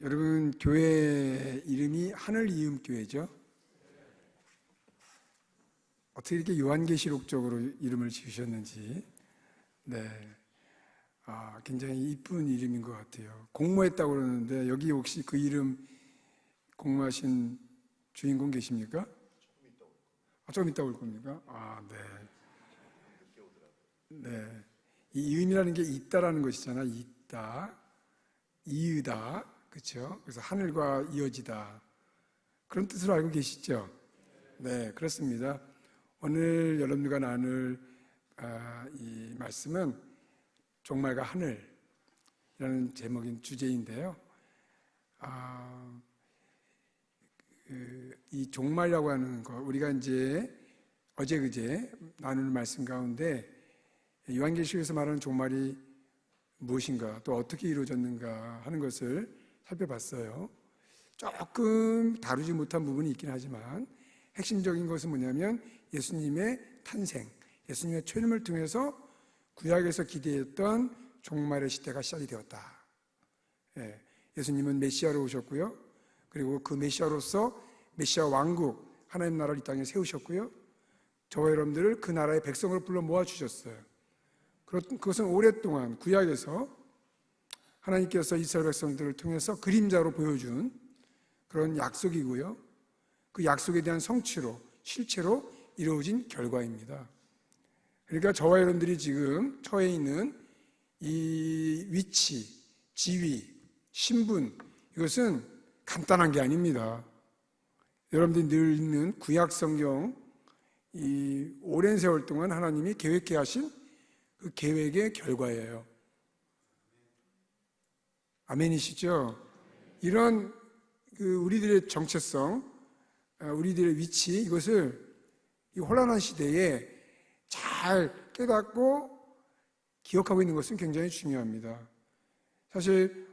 여러분, 교회 이름이 하늘이음교회죠. 어떻게 이렇게 요한계시록적으로 이름을 지으셨는지, 굉장히 이쁜 이름인 것 같아요. 공모했다고 그러는데 여기 혹시 그 이름 공모하신 주인공 계십니까? 조금 있다 올 겁니까? 네. 이 이음이라는 게 있다라는 것이잖아. 있다, 이으다, 그렇죠? 그래서 하늘과 이어지다, 그런 뜻으로 알고 계시죠? 네, 그렇습니다. 오늘 여러분들과 나눌 이 말씀은 종말과 하늘이라는 제목인 주제인데요. 이 종말이라고 하는 거, 우리가 이제 어제 그제 나누는 말씀 가운데 요한계시록에서 말하는 종말이 무엇인가, 또 어떻게 이루어졌는가 하는 것을 살펴봤어요. 조금 다루지 못한 부분이 있긴 하지만 핵심적인 것은 뭐냐면 예수님의 탄생, 예수님의 초림을 통해서 구약에서 기대했던 종말의 시대가 시작이 되었다. 예수님은 메시아로 오셨고요. 그리고 그 메시아로서 메시아 왕국, 하나님 나라를 이 땅에 세우셨고요. 저와 여러분들을 그 나라의 백성으로 불러 모아주셨어요. 그것은 오랫동안 구약에서 하나님께서 이스라엘 백성들을 통해서 그림자로 보여준 그런 약속이고요. 그 약속에 대한 성취로, 실체로 이루어진 결과입니다. 그러니까 저와 여러분들이 지금 처해 있는 이 위치, 지위, 신분, 이것은 간단한 게 아닙니다. 여러분들이 늘 읽는 구약 성경, 이 오랜 세월 동안 하나님이 계획해 하신 그 계획의 결과예요. 아멘이시죠? 이런 우리들의 정체성, 우리들의 위치, 이것을 이 혼란한 시대에 잘 깨닫고 기억하고 있는 것은 굉장히 중요합니다. 사실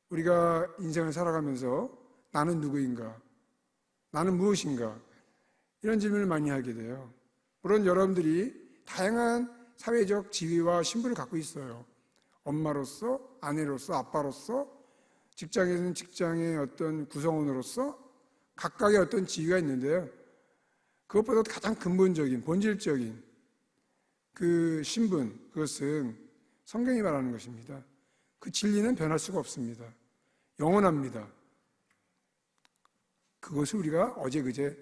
우리가 인생을 살아가면서 나는 누구인가, 나는 무엇인가, 이런 질문을 많이 하게 돼요. 물론 여러분들이 다양한 사회적 지위와 신분을 갖고 있어요. 엄마로서, 아내로서, 아빠로서, 직장에서는 직장의 어떤 구성원으로서 각각의 어떤 지위가 있는데요. 그것보다 가장 근본적인, 본질적인 그 신분, 그것은 성경이 말하는 것입니다. 그 진리는 변할 수가 없습니다. 영원합니다. 그것을 우리가 어제 그제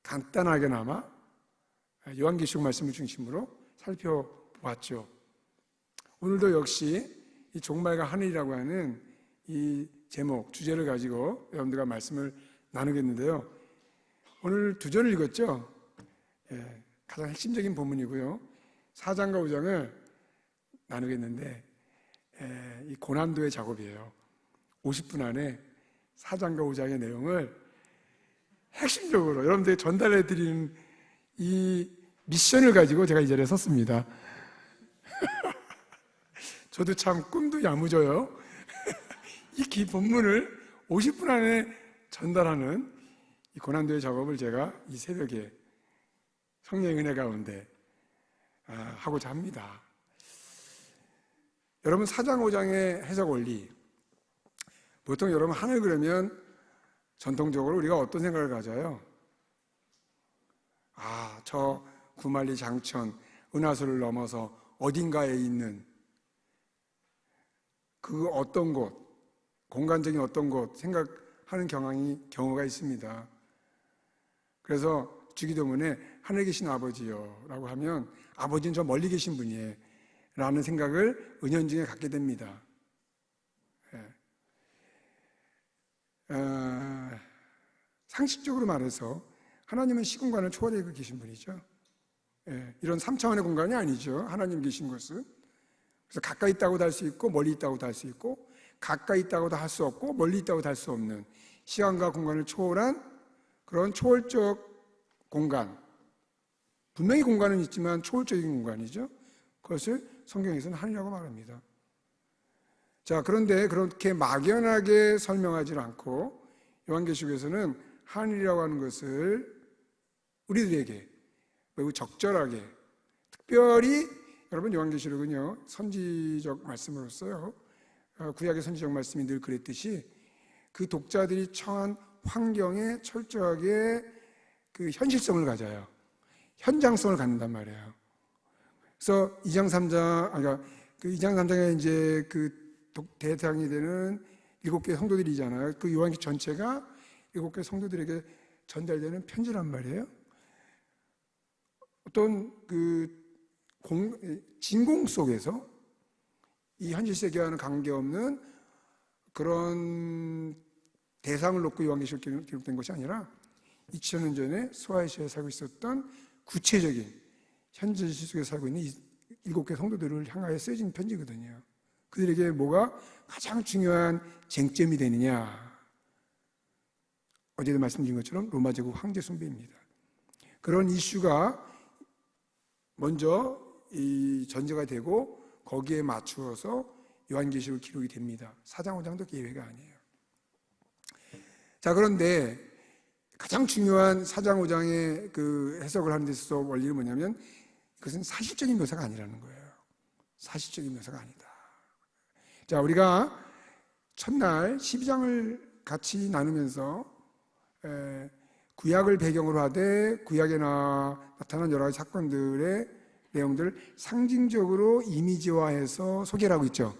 간단하게나마 요한계시록 말씀을 중심으로 살펴보았죠. 오늘도 역시 이 종말과 하늘이라고 하는 이 제목, 주제를 가지고 여러분들과 말씀을 나누겠는데요. 오늘 2절을 읽었죠. 가장 핵심적인 본문이고요. 4장과 5장을 나누겠는데 이 고난도의 작업이에요. 50분 안에 4장과 5장의 내용을 핵심적으로 여러분들에게 전달해 드리는 이 미션을 가지고 제가 이 자리에 섰습니다. 저도 참 꿈도 야무져요. 이 본문을 50분 안에 전달하는 이 고난도의 작업을 제가 이 새벽에 성령의 은혜 가운데 하고자 합니다. 여러분, 4장 5장의 해석 원리, 보통 여러분 하늘 그러면 전통적으로 우리가 어떤 생각을 가져요? 저 구만리 장천 은하수를 넘어서 어딘가에 있는 그 어떤 곳, 공간적인 어떤 곳 생각하는 경우가 있습니다. 그래서 주기도문에 하늘에 계신 아버지요 라고 하면 아버지는 저 멀리 계신 분이에요 라는 생각을 은연중에 갖게 됩니다. 상식적으로 말해서 하나님은 시공간을 초월해 계신 분이죠. 이런 3차원의 공간이 아니죠. 하나님 계신 곳은. 그래서 가까이 있다고도 할 수 있고 멀리 있다고도 할 수 있고, 가까이 있다고도 할 수 없고 멀리 있다고도 할 수 없는 시간과 공간을 초월한 그런 초월적 공간, 분명히 공간은 있지만 초월적인 공간이죠. 그것을 성경에서는 하늘이라고 말합니다. 자, 그런데 그렇게 막연하게 설명하지 않고 요한계시록에서는 하늘이라고 하는 것을 우리들에게 매우 적절하게, 특별히 여러분 요한계시록은요 선지적 말씀으로써요 구약의 선지적 말씀이 늘 그랬듯이 그 독자들이 처한 환경에 철저하게 그 현실성을 가져요. 현장성을 갖는단 말이에요. 그래서 2장 3장, 그러니까 그 2장 3장에 이제 그 대상이 되는 7개 성도들이잖아요. 그 요한기 전체가 7개 성도들에게 전달되는 편지란 말이에요. 어떤 그 진공 속에서 이 현실 세계와는 관계없는 그런 대상을 놓고 요한계시록에 기록된 것이 아니라 2000년 전에 소아시아에 살고 있었던 구체적인 현재 속에 살고 있는 7개 성도들을 향하여 쓰여진 편지거든요. 그들에게 뭐가 가장 중요한 쟁점이 되느냐? 어제도 말씀드린 것처럼 로마 제국 황제 숭배입니다. 그런 이슈가 먼저 이 전제가 되고 거기에 맞추어서 요한계시록 기록이 됩니다. 4장 5장도 예외가 아니에요. 자, 그런데 가장 중요한 4장 5장의 그 해석을 하는 데 있어서 원리는 뭐냐면 그것은 사실적인 묘사가 아니라는 거예요. 사실적인 묘사가 아니다. 자, 우리가 첫날 12장을 같이 나누면서 구약을 배경으로 하되 구약에 나타난 여러 가지 사건들의 내용들을 상징적으로 이미지화해서 소개를 하고 있죠.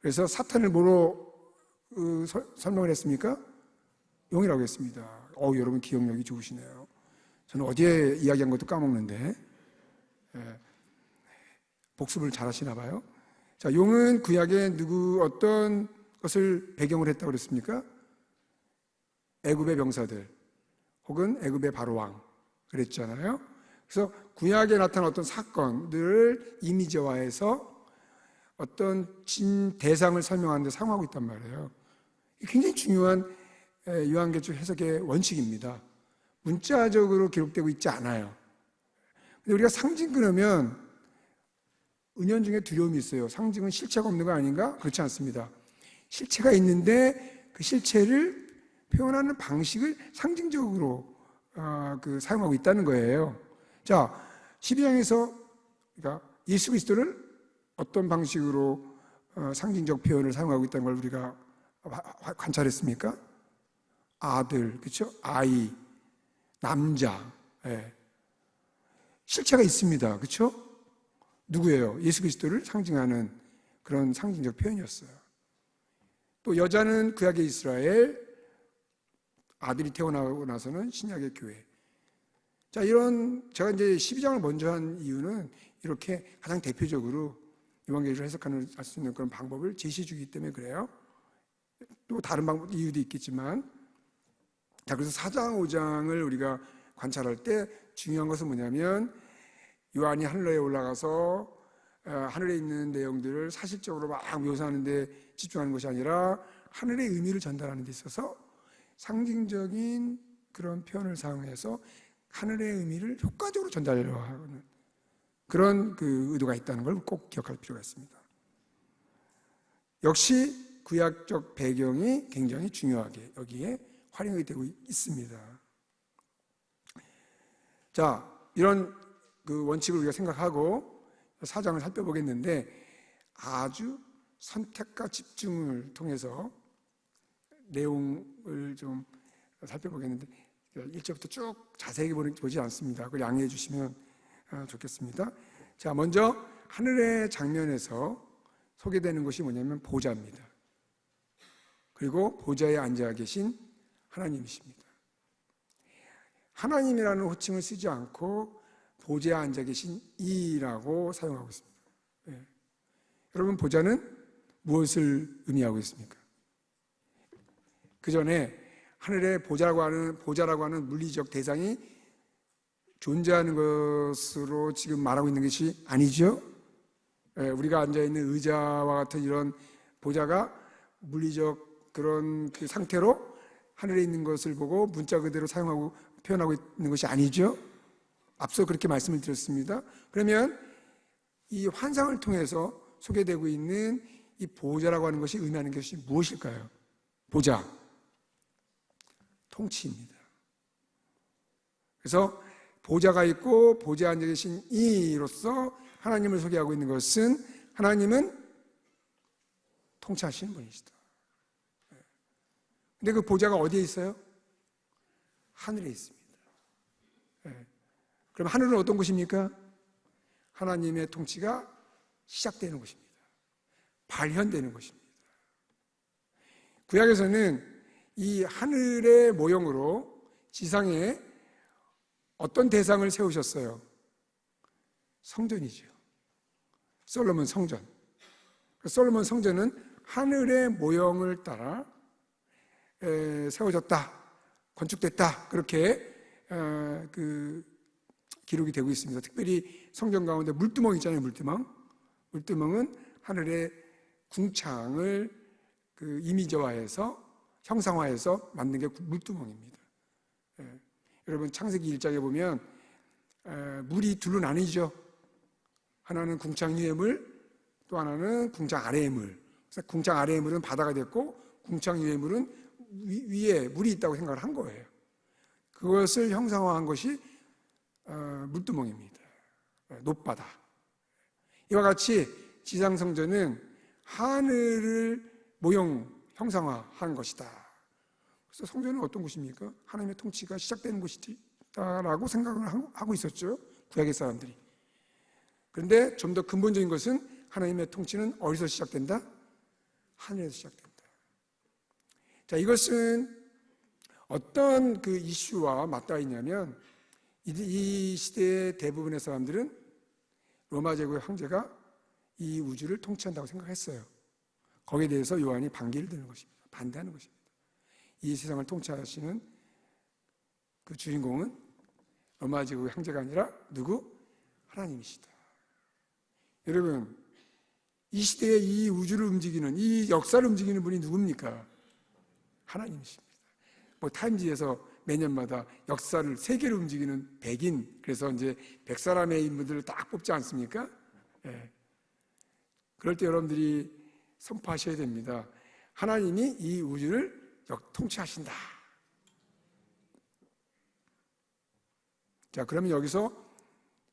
그래서 사탄을 뭐로 설명을 했습니까? 용이라고 했습니다. 여러분 기억력이 좋으시네요. 저는 어디에 이야기한 것도 까먹는데 복습을 잘 하시나 봐요. 자, 용은 구약에 어떤 것을 배경으로 했다고 그랬습니까? 애굽의 병사들 혹은 애굽의 바로왕 그랬잖아요. 그래서 구약에 나타난 어떤 사건들을 이미지화해서 어떤 대상을 설명하는 데 사용하고 있단 말이에요. 굉장히 중요한 요한계시록 해석의 원칙입니다. 문자적으로 기록되고 있지 않아요. 근데 우리가 상징 그러면 은연중에 두려움이 있어요. 상징은 실체가 없는 거 아닌가? 그렇지 않습니다. 실체가 있는데 그 실체를 표현하는 방식을 상징적으로 사용하고 있다는 거예요. 자, 12장에서 그러니까 예수 그리스도를 어떤 방식으로 상징적 표현을 사용하고 있다는 걸 우리가 관찰했습니까? 아들, 그렇죠? 아이, 남자, 실체가 있습니다. 그렇죠? 누구예요? 예수 그리스도를 상징하는 그런 상징적 표현이었어요. 또 여자는 구약의 이스라엘, 아들이 태어나고 나서는 신약의 교회. 자, 제가 이제 12장을 먼저 한 이유는 이렇게 가장 대표적으로 요한계시록을 해석할 수 있는 그런 방법을 제시해 주기 때문에 그래요. 또 다른 이유도 있겠지만, 자, 그래서 4장, 5장을 우리가 관찰할 때 중요한 것은 뭐냐면 요한이 하늘에 올라가서 하늘에 있는 내용들을 사실적으로 막 묘사하는 데 집중하는 것이 아니라 하늘의 의미를 전달하는 데 있어서 상징적인 그런 표현을 사용해서 하늘의 의미를 효과적으로 전달하려고 하는 그런 그 의도가 있다는 걸 꼭 기억할 필요가 있습니다. 역시 구약적 배경이 굉장히 중요하게 여기에 활용이 되고 있습니다. 자, 이런 그 원칙을 우리가 생각하고 사장을 살펴보겠는데 아주 선택과 집중을 통해서 내용을 좀 살펴보겠는데 1절부터 쭉 자세히 보지 않습니다. 그걸 양해해 주시면 좋겠습니다. 자, 먼저 하늘의 장면에서 소개되는 것이 뭐냐면 보좌입니다. 그리고 보좌에 앉아 계신 하나님이십니다. 하나님이라는 호칭을 쓰지 않고 보좌에 앉아 계신 이라고 사용하고 있습니다. 여러분, 보좌는 무엇을 의미하고 있습니까? 그 전에 하늘에 보좌라고 하는 물리적 대상이 존재하는 것으로 지금 말하고 있는 것이 아니죠. 우리가 앉아있는 의자와 같은 이런 보좌가 물리적 그런 그 상태로 하늘에 있는 것을 보고 문자 그대로 사용하고 표현하고 있는 것이 아니죠. 앞서 그렇게 말씀을 드렸습니다. 그러면 이 환상을 통해서 소개되고 있는 이 보좌라고 하는 것이 의미하는 것이 무엇일까요? 보좌, 통치입니다. 그래서 보좌가 있고 보좌에 앉아 계신 이로서 하나님을 소개하고 있는 것은 하나님은 통치하시는 분이시다. 근데 그 보좌가 어디에 있어요? 하늘에 있습니다. 그럼 하늘은 어떤 곳입니까? 하나님의 통치가 시작되는 곳입니다. 발현되는 곳입니다. 구약에서는 이 하늘의 모형으로 지상에 어떤 대상을 세우셨어요? 성전이죠. 솔로몬 성전. 솔로몬 성전은 하늘의 모형을 따라 세워졌다, 건축됐다, 그렇게 기록이 되고 있습니다. 특별히 성전 가운데 물두멍 있잖아요. 물두멍은 하늘의 궁창을 이미지화해서 형상화해서 만든 게 물두멍입니다. 여러분 창세기 1장에 보면 물이 둘로 나뉘죠. 하나는 궁창 위의 물, 또 하나는 궁창 아래의 물. 그래서 궁창 아래의 물은 바다가 됐고 궁창 위의 물은 위에 물이 있다고 생각을 한 거예요. 그것을 형상화한 것이 물두멍입니다. 높바다. 이와 같이 지상성전은 하늘을 모형 형상화한 것이다. 그래서 성전은 어떤 곳입니까? 하나님의 통치가 시작되는 곳이다라고 생각을 하고 있었죠. 구약의 사람들이. 그런데 좀 더 근본적인 것은 하나님의 통치는 어디서 시작된다? 하늘에서 시작된다. 자, 이것은 어떤 그 이슈와 맞닿아 있냐면 이 시대의 대부분의 사람들은 로마 제국의 황제가 이 우주를 통치한다고 생각했어요. 거기에 대해서 요한이 반기를 드는 것입니다. 반대하는 것입니다. 이 세상을 통치하시는 그 주인공은 로마 제국의 황제가 아니라 누구? 하나님이시다. 여러분, 이 시대에 이 우주를 움직이는, 이 역사를 움직이는 분이 누굽니까? 하나님이십니다. 타임지에서 매년마다 역사를 세계를 움직이는 백인, 그래서 이제 100사람의 인물들을 딱 뽑지 않습니까? 그럴 때 여러분들이 선포하셔야 됩니다. 하나님이 이 우주를 통치하신다. 자, 그러면 여기서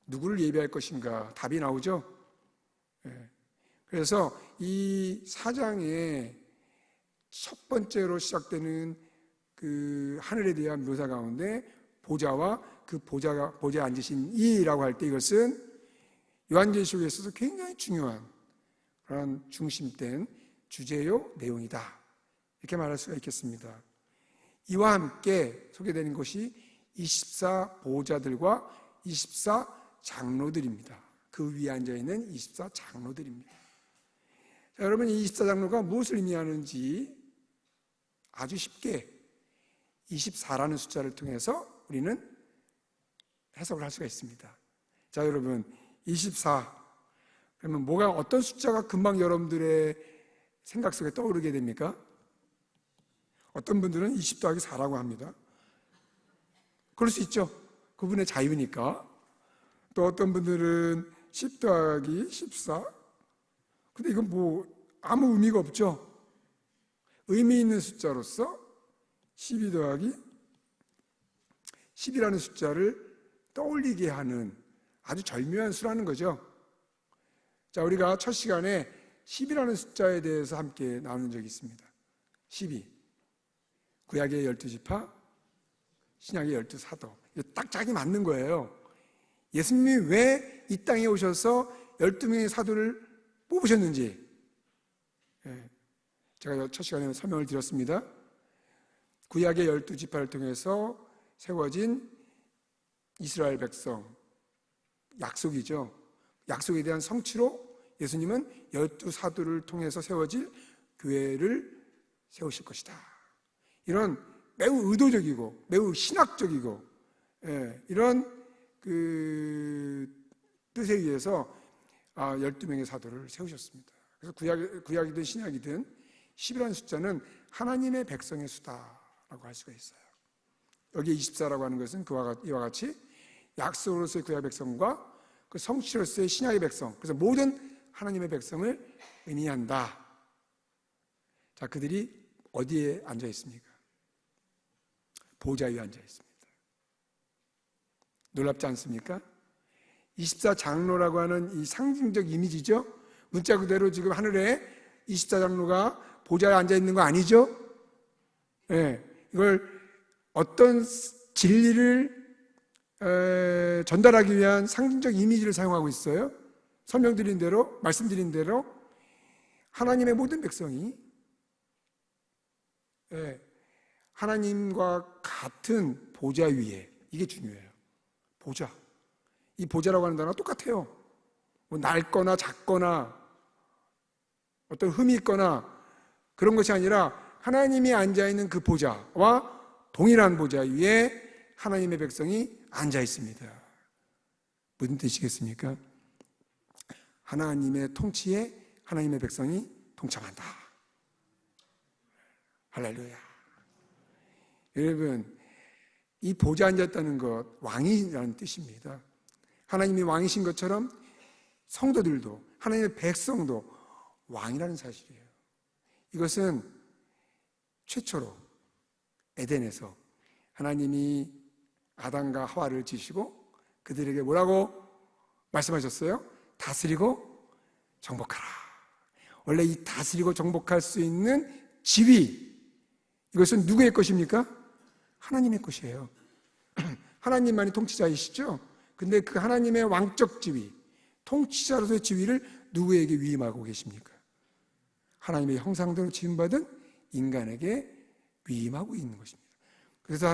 누구를 예배할 것인가? 답이 나오죠? 그래서 이 4장의 첫 번째로 시작되는 그 하늘에 대한 묘사 가운데 보좌와 그 보좌에 앉으신 이라고 할 때 이것은 요한계시록에 있어서 굉장히 중요한 그런 중심된 주제요 내용이다. 이렇게 말할 수가 있겠습니다. 이와 함께 소개되는 것이 24 보호자들과 24 장로들입니다. 그 위에 앉아있는 24 장로들입니다. 자, 여러분, 이 24 장로가 무엇을 의미하는지 아주 쉽게 24라는 숫자를 통해서 우리는 해석을 할 수가 있습니다. 자, 여러분, 24 그러면 어떤 숫자가 금방 여러분들의 생각 속에 떠오르게 됩니까? 어떤 분들은 20 더하기 4라고 합니다. 그럴 수 있죠. 그분의 자유니까. 또 어떤 분들은 10 더하기 14. 근데 이건 아무 의미가 없죠. 의미 있는 숫자로서 12 더하기 10이라는 숫자를 떠올리게 하는 아주 절묘한 수라는 거죠. 자, 우리가 첫 시간에 10이라는 숫자에 대해서 함께 나눈 적이 있습니다. 12. 구약의 12지파, 신약의 12사도. 딱 짝이 맞는 거예요. 예수님이 왜 이 땅에 오셔서 12명의 사도를 뽑으셨는지 제가 첫 시간에 설명을 드렸습니다. 구약의 12지파를 통해서 세워진 이스라엘 백성, 약속이죠. 약속에 대한 성취로 예수님은 12사도를 통해서 세워질 교회를 세우실 것이다. 이런 매우 의도적이고 매우 신학적이고 이런 그 뜻에 의해서 12명의 사도를 세우셨습니다. 그래서 구약이든 신약이든 10이라는 숫자는 하나님의 백성의 수다라고 할 수가 있어요. 여기 24라고 하는 것은 이와 같이 약속으로서의 구약 백성과 그 성취로서의 신약의 백성, 그래서 모든 하나님의 백성을 의미한다. 자, 그들이 어디에 앉아 있습니까? 보좌 위에 앉아 있습니다. 놀랍지 않습니까? 24 장로라고 하는 이 상징적 이미지죠. 문자 그대로 지금 하늘에 24장로가 보좌에 앉아 있는 거 아니죠? 예, 이걸 어떤 진리를 전달하기 위한 상징적 이미지를 사용하고 있어요. 설명드린 대로, 말씀드린 대로 하나님의 모든 백성이 하나님과 같은 보좌 위에, 이게 중요해요. 보좌. 이 보좌라고 하는 단어가 똑같아요. 뭐 낡거나 작거나 어떤 흠이 있거나 그런 것이 아니라 하나님이 앉아있는 그 보좌와 동일한 보좌 위에 하나님의 백성이 앉아 있습니다. 무슨 뜻이겠습니까? 하나님의 통치에 하나님의 백성이 동참한다. 할렐루야. 여러분, 이 보좌에 앉았다는 것, 왕이라는 뜻입니다. 하나님이 왕이신 것처럼 성도들도, 하나님의 백성도 왕이라는 사실이에요. 이것은 최초로 에덴에서 하나님이 아담과 하와를 지으시고 그들에게 뭐라고 말씀하셨어요? 다스리고 정복하라. 원래 이 다스리고 정복할 수 있는 지위, 이것은 누구의 것입니까? 하나님의 것이에요. 하나님만이 통치자이시죠? 근데 그 하나님의 왕적 지위, 통치자로서의 지위를 누구에게 위임하고 계십니까? 하나님의 형상대로 지음받은 인간에게 위임하고 있는 것입니다. 그래서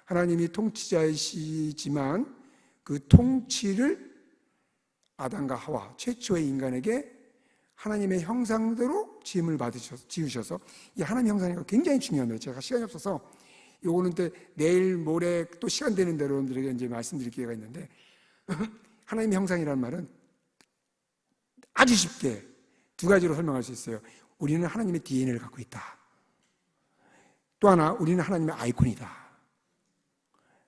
하나님이 통치자이시지만 그 통치를 아담과 하와, 최초의 인간에게 하나님의 형상대로 지으셔서, 이 하나님의 형상이 굉장히 중요합니다. 제가 시간이 없어서 요거는 내일 모레 또 시간 되는 대로 여러분들에게 이제 말씀드릴 기회가 있는데, 하나님의 형상이라는 말은 아주 쉽게 두 가지로 설명할 수 있어요. 우리는 하나님의 DNA를 갖고 있다. 또 하나, 우리는 하나님의 아이콘이다.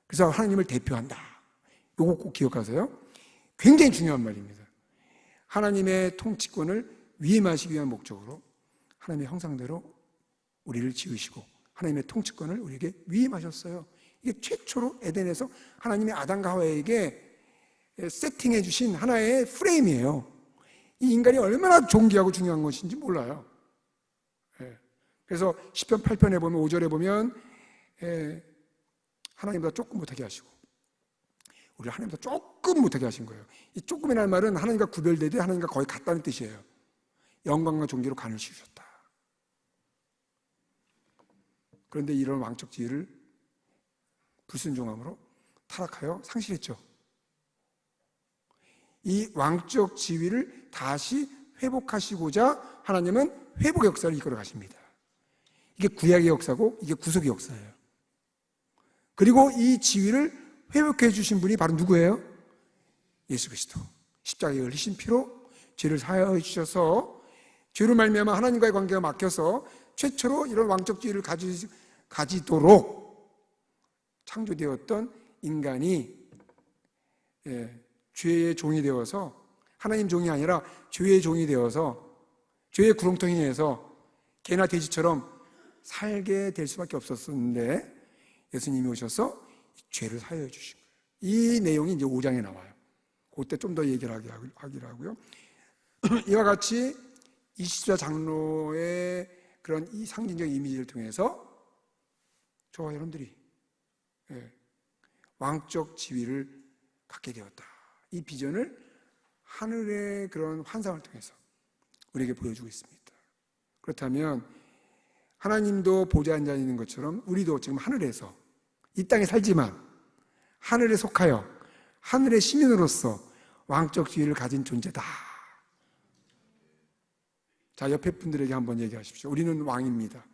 그래서 하나님을 대표한다. 요거 꼭 기억하세요. 굉장히 중요한 말입니다. 하나님의 통치권을 위임하시기 위한 목적으로 하나님의 형상대로 우리를 지으시고 하나님의 통치권을 우리에게 위임하셨어요. 이게 최초로 에덴에서 하나님이 아담과 하와에게 세팅해 주신 하나의 프레임이에요. 이 인간이 얼마나 존귀하고 중요한 것인지 몰라요. 그래서 시편 8편에 보면 5절에 보면 하나님보다 조금 못하게 하시고 우리를 하나님보다 조금 못하게 하신 거예요. 이 조금이라는 말은 하나님과 구별되되 하나님과 거의 같다는 뜻이에요. 영광과 존귀로 간을 씌우셨다. 그런데 이런 왕적 지위를 불순종함으로 타락하여 상실했죠. 이 왕적 지위를 다시 회복하시고자 하나님은 회복의 역사를 이끌어 가십니다. 이게 구약의 역사고 이게 구속의 역사예요. 그리고 이 지위를 회복해 주신 분이 바로 누구예요? 예수 그리스도. 십자가에 흘리신 피로 죄를 사하여 주셔서 죄로 말미암아 하나님과의 관계가 막혀서 최초로 이런 왕적 지위를 가지도록 창조되었던 인간이 죄의 종이 되어서, 하나님 종이 아니라 죄의 종이 되어서 죄의 구렁텅이 내서 개나 돼지처럼 살게 될 수밖에 없었는데 예수님이 오셔서 죄를 사하여 주신 거예요. 이 내용이 이제 5장에 나와요. 그때 좀 더 얘기를 하기로 하고요. 이와 같이 24장로의 그런 이 상징적 이미지를 통해서 저와 여러분들이 왕적 지위를 갖게 되었다. 이 비전을 하늘의 그런 환상을 통해서 우리에게 보여주고 있습니다. 그렇다면 하나님도 보좌에 앉아 있는 것처럼 우리도 지금 하늘에서 이 땅에 살지만 하늘에 속하여 하늘의 시민으로서 왕적 지위를 가진 존재다. 자, 옆에 분들에게 한번 얘기하십시오. 우리는 왕입니다.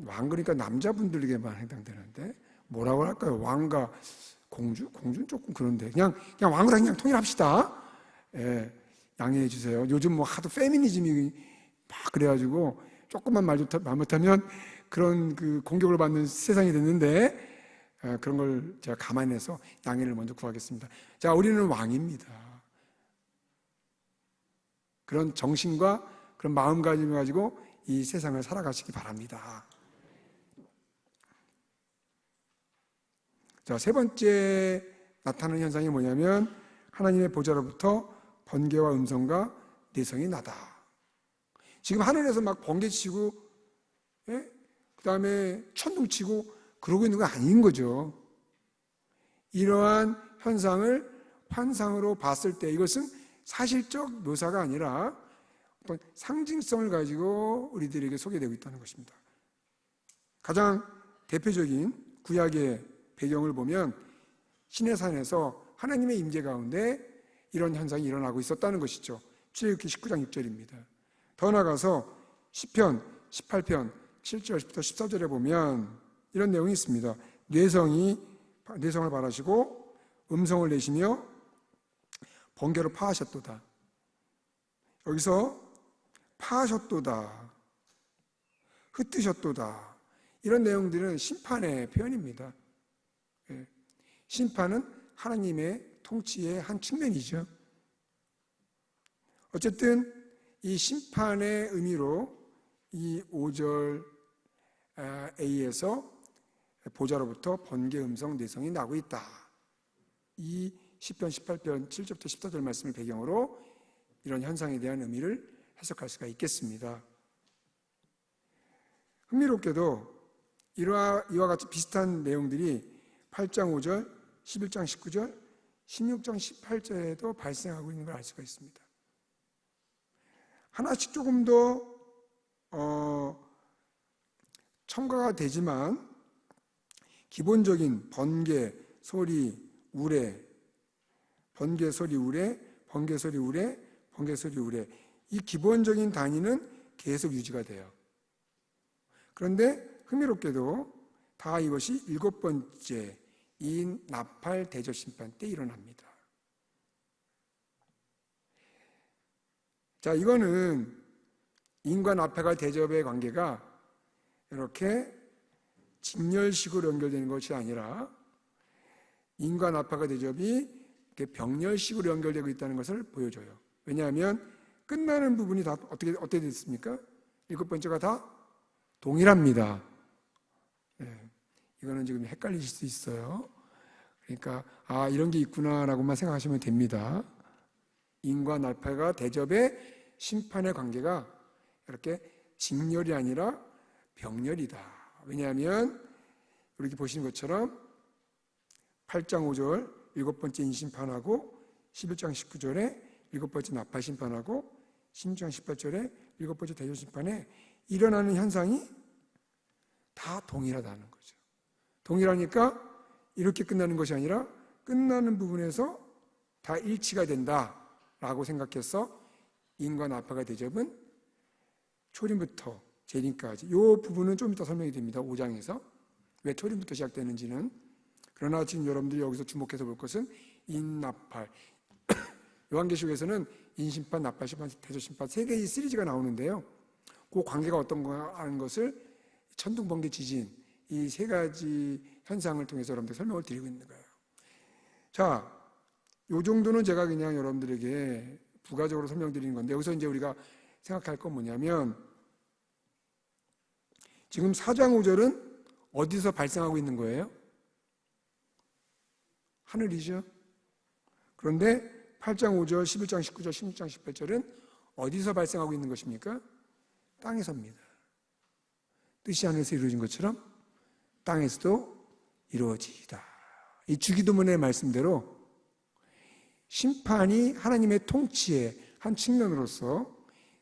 왕 그러니까 남자분들에게만 해당되는데 뭐라고 할까요? 왕과 공주? 공주는 조금 그런데 그냥 왕으로 그냥 통일합시다. 양해해 주세요. 요즘 뭐 하도 페미니즘이 막 그래가지고 조금만 말 못하면 그런 그 공격을 받는 세상이 됐는데 그런 걸 제가 감안해서 양해를 먼저 구하겠습니다. 자, 우리는 왕입니다. 그런 정신과 그런 마음가짐을 가지고 이 세상을 살아가시기 바랍니다. 자, 세 번째 나타나는 현상이 뭐냐면 하나님의 보좌로부터 번개와 음성과 내성이 나다. 지금 하늘에서 막 번개 치고, 예? 그 다음에 천둥 치고 그러고 있는 거 아닌 거죠. 이러한 현상을 환상으로 봤을 때 이것은 사실적 묘사가 아니라 어떤 상징성을 가지고 우리들에게 소개되고 있다는 것입니다. 가장 대표적인 구약의 배경을 보면 시내산에서 하나님의 임재 가운데 이런 현상이 일어나고 있었다는 것이죠. 출애굽기 19장 6절입니다. 더 나아가서 시편 18편 7절부터 14절에 보면 이런 내용이 있습니다. 뇌성을 바라시고 음성을 내시며 번개로 파하셨도다. 여기서 파하셨도다, 흩으셨도다, 이런 내용들은 심판의 표현입니다. 심판은 하나님의 통치의 한 측면이죠. 어쨌든 이 심판의 의미로 이 5절 A에서 보좌로부터 번개 음성 내성이 나고 있다. 이 시편 18편 7절부터 14절 말씀을 배경으로 이런 현상에 대한 의미를 해석할 수가 있겠습니다. 흥미롭게도 이와 같이 비슷한 내용들이 8장 5절, 11장 19절, 16장 18절에도 발생하고 있는 걸 알 수가 있습니다. 하나씩 조금 더 첨가가 되지만 기본적인 번개, 소리, 우레, 번개, 소리, 우레, 번개, 소리, 우레, 번개, 소리, 우레, 이 기본적인 단위는 계속 유지가 돼요. 그런데 흥미롭게도 다 이것이 7번째 인 나팔 대접 심판 때 일어납니다. 자, 이거는 인과 나팔과 대접의 관계가 이렇게 직렬식으로 연결되는 것이 아니라 인과 나팔과 대접이 병렬식으로 연결되고 있다는 것을 보여줘요. 왜냐하면 끝나는 부분이 다 어떻게 됐습니까? 7번째가 다 동일합니다. 네, 이거는 지금 헷갈리실 수 있어요. 그러니까 이런 게 있구나라고만 생각하시면 됩니다. 인과 나팔과 대접의 심판의 관계가 이렇게 직렬이 아니라 병렬이다. 왜냐하면 이렇게 보시는 것처럼 8장 5절 7번째 인심판하고 11장 19절에 7번째 나팔 심판하고 16장 18절에 7번째 대접 심판에 일어나는 현상이 다 동일하다는 거죠. 동일하니까 이렇게 끝나는 것이 아니라 끝나는 부분에서 다 일치가 된다라고 생각해서 인과 나팔과 대접은 초림부터 재림까지 이 부분은 좀 이따 설명이 됩니다. 5장에서 왜 초림부터 시작되는지는. 그러나 지금 여러분들이 여기서 주목해서 볼 것은 인나팔. 요한계시록에서는 인심판, 나팔심판, 대접심판 세 개의 시리즈가 나오는데요. 그 관계가 어떤가 하는 것을 천둥, 번개, 지진 이 세 가지 현상을 통해서 여러분들 설명을 드리고 있는 거예요. 자, 요 정도는 제가 그냥 여러분들에게 부가적으로 설명드리는 건데 여기서 이제 우리가 생각할 건 뭐냐면 지금 4장 5절은 어디서 발생하고 있는 거예요? 하늘이죠. 그런데 8장 5절, 11장 19절, 16장 18절은 어디서 발생하고 있는 것입니까? 땅에서입니다. 뜻이 하늘에서 이루어진 것처럼 땅에서도 이루어지다. 이 주기도문의 말씀대로 심판이 하나님의 통치의 한 측면으로서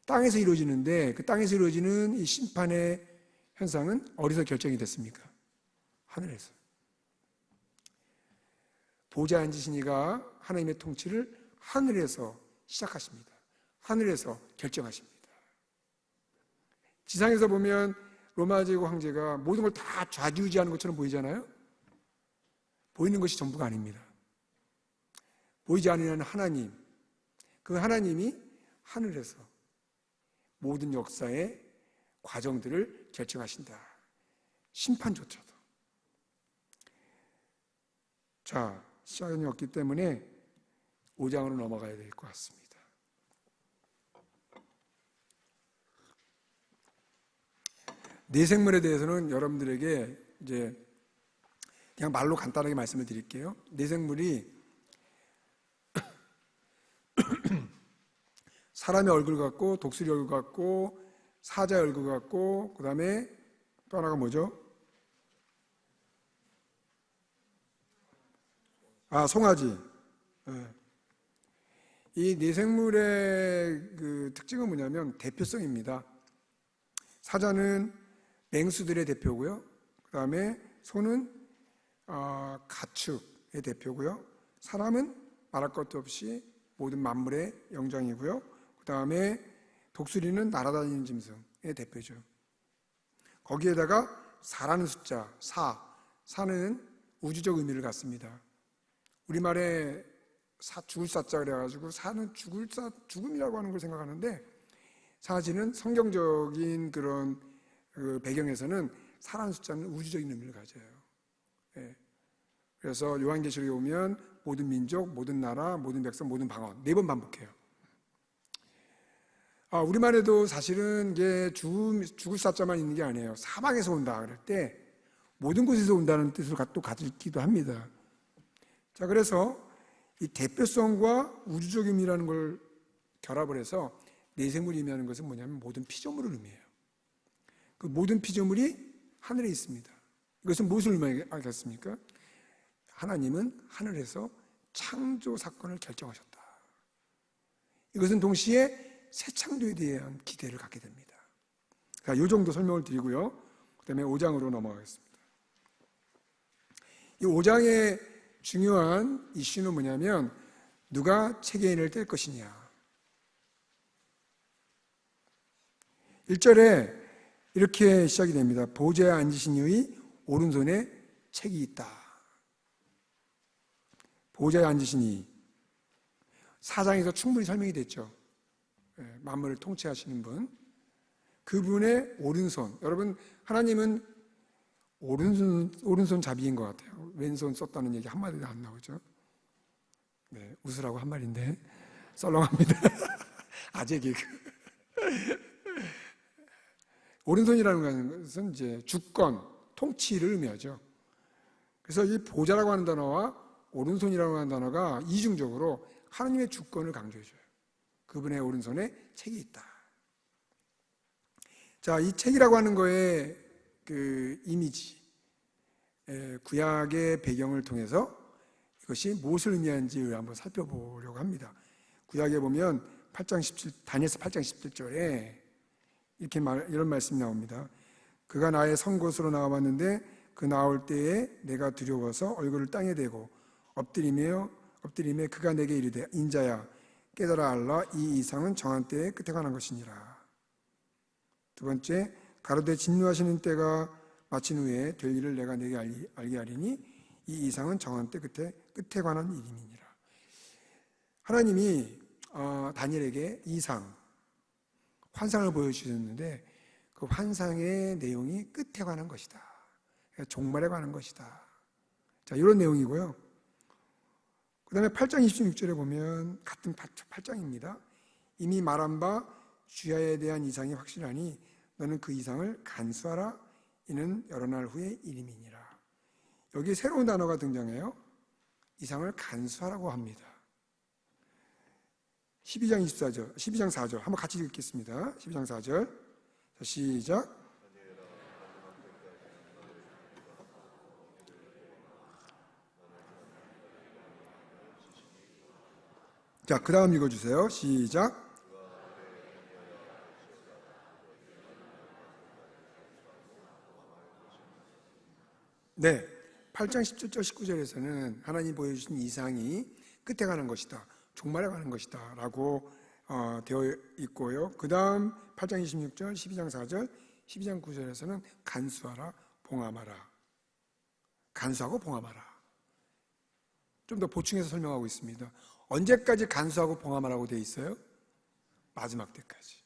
땅에서 이루어지는데 그 땅에서 이루어지는 이 심판의 현상은 어디서 결정이 됐습니까? 하늘에서. 보좌에 앉으신 이가 하나님의 통치를 하늘에서 시작하십니다. 하늘에서 결정하십니다. 지상에서 보면 로마 제국 황제가 모든 걸 다 좌지우지하는 것처럼 보이잖아요. 보이는 것이 전부가 아닙니다. 보이지 않는 하나님, 그 하나님이 하늘에서 모든 역사의 과정들을 결정하신다. 심판조차도. 자, 시간이 없기 때문에 5장으로 넘어가야 될 것 같습니다. 내생물에 대해서는 여러분들에게 이제 그냥 말로 간단하게 말씀을 드릴게요. 내생물이 사람의 얼굴 같고 독수리 얼굴 같고 사자의 얼굴 같고 그 다음에 또 하나가 뭐죠? 송아지. 이 네 생물의 그 특징은 뭐냐면 대표성입니다. 사자는 맹수들의 대표고요. 그 다음에 소는 가축의 대표고요. 사람은 말할 것도 없이 모든 만물의 영장이고요. 그 다음에 독수리는 날아다니는 짐승의 대표죠. 거기에다가 4라는 숫자, 사는 우주적 의미를 갖습니다. 우리말에 죽을 사자 그래가지고 사는 죽음이라고 하는 걸 생각하는데 사실은 성경적인 그런 그 배경에서는 사라는 숫자는 우주적인 의미를 가져요. 그래서 요한계시록에 오면 모든 민족, 모든 나라, 모든 백성, 모든 방언 4번 반복해요. 우리말에도 사실은 이게 죽을 사자만 있는 게 아니에요. 사방에서 온다 그럴 때 모든 곳에서 온다는 뜻을 또 가지기도 합니다. 자, 그래서 이 대표성과 우주적 의미라는 걸 결합을 해서 내생물이 의미하는 것은 뭐냐면 모든 피조물을 의미해요. 그 모든 피조물이 하늘에 있습니다. 이것은 무엇을 의미하겠습니까? 하나님은 하늘에서 창조 사건을 결정하셨다. 이것은 동시에 새 창조에 대한 기대를 갖게 됩니다. 자, 이 정도 설명을 드리고요. 그 다음에 5장으로 넘어가겠습니다. 이 5장의 중요한 이슈는 뭐냐면 누가 책임을 뗄 것이냐. 1절에 이렇게 시작이 됩니다. 보좌에 앉으신 이의 오른손에 책이 있다. 보좌에 앉으신 이 4장에서 충분히 설명이 됐죠. 만물을 통치하시는 분, 그분의 오른손. 여러분, 하나님은 오른손 잡이인 것 같아요. 왼손 썼다는 얘기 한마디도 안 나오죠. 네, 웃으라고 한 말인데 썰렁합니다. 아재 개그. 오른손이라는 것은 이제 주권, 통치를 의미하죠. 그래서 이 보좌라고 하는 단어와 오른손이라고 하는 단어가 이중적으로 하나님의 주권을 강조해줘요. 그분의 오른손에 책이 있다. 자, 이 책이라고 하는 거에 그 이미지, 구약의 배경을 통해서 이것이 무엇을 의미하는지 한번 살펴보려고 합니다. 구약에 보면 8장 17, 다니엘서 8장 17절에 이런 말씀이 나옵니다. 그가 나의 선 곳으로 나와봤는데 그 나올 때에 내가 두려워서 얼굴을 땅에 대고 엎드리며 그가 내게 이르되 인자야 깨달아 알라 이 이상은 정한 때에 끝에 관한 것이니라. 두 번째, 가로되 진노하시는 때가 마친 후에 될 일을 내가 내게 알게 하리니 이 이상은 정한 때 끝에 관한 일임이니라. 하나님이 다니엘에게 이상, 환상을 보여주셨는데 그 환상의 내용이 끝에 관한 것이다. 종말에 관한 것이다. 자, 이런 내용이고요. 그 다음에 8장 26절에 보면 같은 8장입니다. 이미 말한 바 주야에 대한 이상이 확실하니 너는 그 이상을 간수하라. 이는 여러 날 후의 일임이니라. 여기 새로운 단어가 등장해요. 이상을 간수하라고 합니다. 12장 4절 한번 같이 읽겠습니다. 12장 4절. 자, 시작. 자, 그 다음 읽어주세요. 시작. 네, 8장 17절 19절에서는 하나님 보여주신 이상이 끝에 가는 것이다, 종말에 가는 것이다 라고 되어 있고요. 그 다음 8장 26절, 12장 4절, 12장 9절에서는 간수하라, 봉함하라. 간수하고 봉함하라. 좀 더 보충해서 설명하고 있습니다. 언제까지 간수하고 봉함하라고 되어 있어요? 마지막 때까지.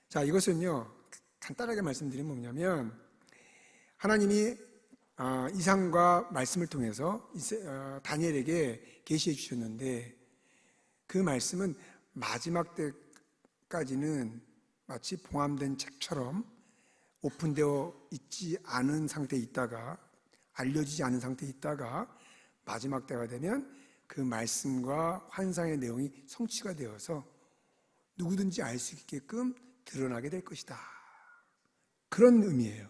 자, 이것은요 간단하게 말씀드리면 뭐냐면 하나님이 이상과 말씀을 통해서 다니엘에게 계시해 주셨는데 그 말씀은 마지막 때까지는 마치 봉함된 책처럼 오픈되어 있지 않은 상태에 있다가 알려지지 않은 상태에 있다가 마지막 때가 되면 그 말씀과 환상의 내용이 성취가 되어서 누구든지 알 수 있게끔 드러나게 될 것이다. 그런 의미예요.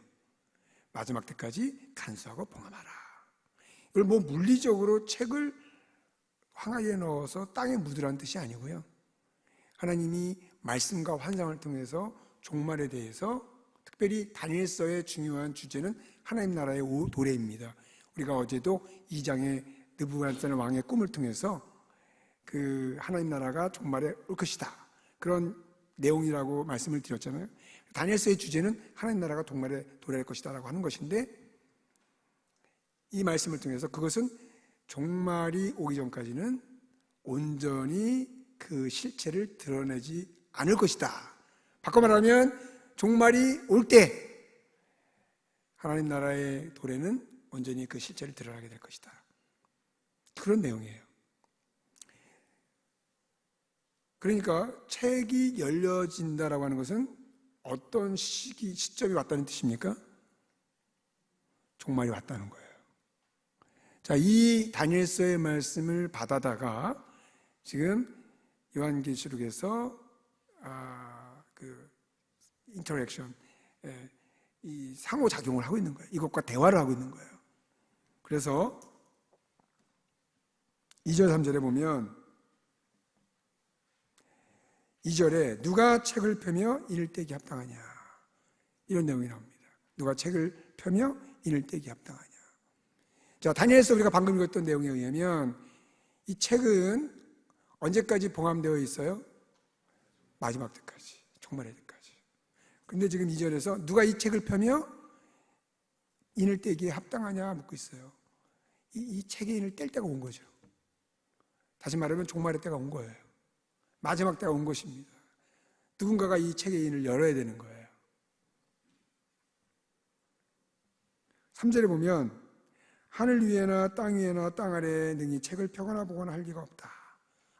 마지막 때까지 간수하고 봉함하라. 이걸 뭐 물리적으로 책을 황하에 넣어서 땅에 묻으라는 뜻이 아니고요. 하나님이 말씀과 환상을 통해서 종말에 대해서, 특별히 다니엘서의 중요한 주제는 하나님 나라의 도래입니다. 우리가 어제도 2장의 느부갓네살 왕의 꿈을 통해서 그 하나님 나라가 종말에 올 것이다, 그런 내용이라고 말씀을 드렸잖아요. 다니엘서의 주제는 하나님 나라가 종말에 도래할 것이다 라고 하는 것인데, 이 말씀을 통해서 그것은 종말이 오기 전까지는 온전히 그 실체를 드러내지 않을 것이다. 바꿔 말하면 종말이 올 때 하나님 나라의 도래는 온전히 그 실체를 드러나게 될 것이다. 그런 내용이에요. 그러니까 책이 열려진다라고 하는 것은 어떤 시점이 왔다는 뜻입니까? 종말이 왔다는 거예요. 자, 이 다니엘서의 말씀을 받아다가 지금 요한계시록에서 그 인터랙션, 이 상호작용을 하고 있는 거예요. 이것과 대화를 하고 있는 거예요. 그래서 2절 3절에 보면, 2절에 누가 책을 펴며 이를 떼기 합당하냐, 이런 내용이 나옵니다. 누가 책을 펴며 이를 떼기 합당하냐. 자, 다니엘서 우리가 방금 읽었던 내용에 의하면 이 책은 언제까지 봉함되어 있어요? 마지막 때까지, 종말의 때까지. 그런데 지금 2절에서 누가 이 책을 펴며 인을 떼기에 합당하냐 묻고 있어요. 이 책의 인을 뗄 때가 온 거죠. 다시 말하면 종말의 때가 온 거예요. 마지막 때가 온 것입니다. 누군가가 이 책의 인을 열어야 되는 거예요. 3절에 보면 하늘 위에나 땅 위에나 땅 아래에 능히 책을 펴거나 보거나 할 리가 없다.